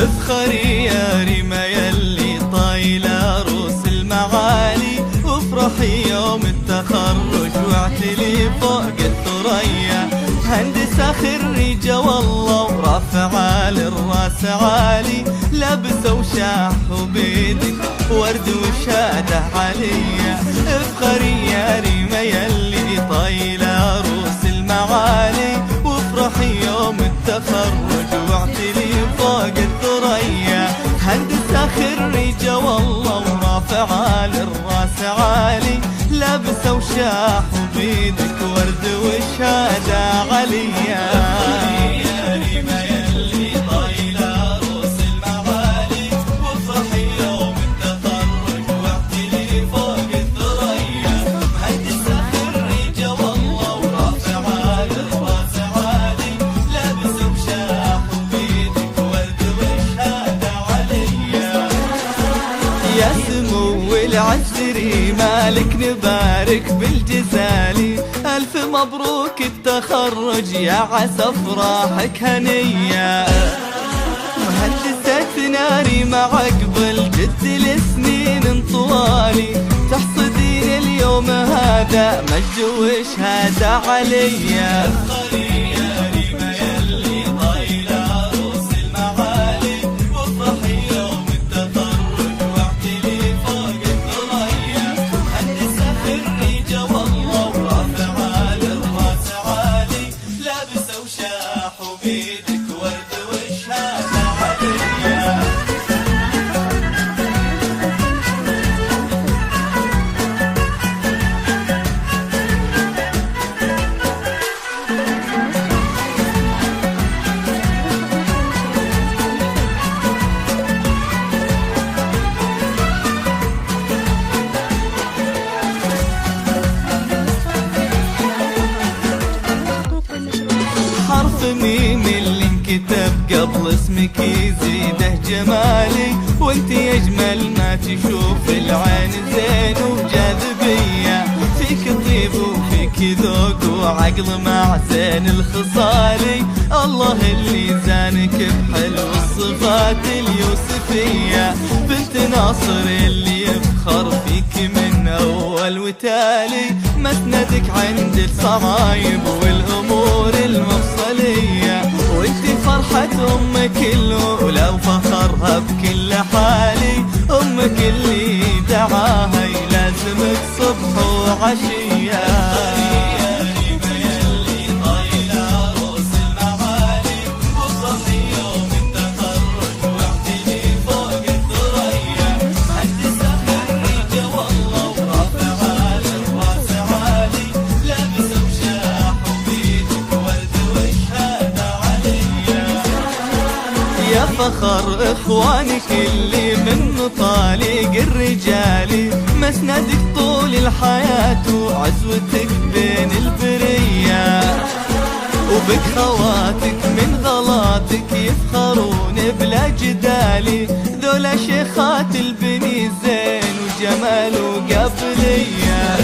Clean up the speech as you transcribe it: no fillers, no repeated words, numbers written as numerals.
افخري يا ريما يلي طايلة روس المعالي، وافرحي يوم التخرج واعتلي فوق الثريا. هندسة خريجة والله ورافعة للراس عالي، لابسة وشاحوا بيدك ورد وشادة عليا. افخري يا ريما يلي طايلة روس المعالي، وافرحي يوم التخرج واعتلي فوق الثريا. هندسة خريجة والله ورافعة للراس عالي، لابسة وشاحوا بيدك ورد وشادة عليا. يا ريما يلي طايلة روس المعالي، وافرحي يوم التخرج واعتلي فوق الثريا. هندسة خريجة والله ورافعة للراس عالي، لابسة وشاحوا بيدك ورد وشادة عليا. يا سمو العسري مالك نبارك بالجزالي، ألف مبروك التخرج يا عسى افراحك هنية. مهندسة ناري مع عقبل جد السنين طوالي، تحصدين اليوم هذا مجد وشهادة عليا. حرف ميم اللي انكتب قبل اسمك يزيده جمالي، وانت اجمل ما تشوف العين زين وجاذبية. فيك طيب وفيك ذوق وعقل مع زين الخصالي، الله اللي زانك بحلو الصفات اليوسفية. بنت ناصر اللي يفخر فيك من اول وتالي، مسندك عند الصعايب والامور المفصلية. وانت فرحة امك الاولى وفخرها بكل حالي، امك اللي دعاها يلازمك صبح وعشية. يا فخر اخوانك اللي من طالق الرجالي، مسندك طول الحياة وعزوتك بين البرية. وبك خواتك من غلاطك يفخرون بلا جدالي، ذولا شيخات البني زين وجمال وقابلية.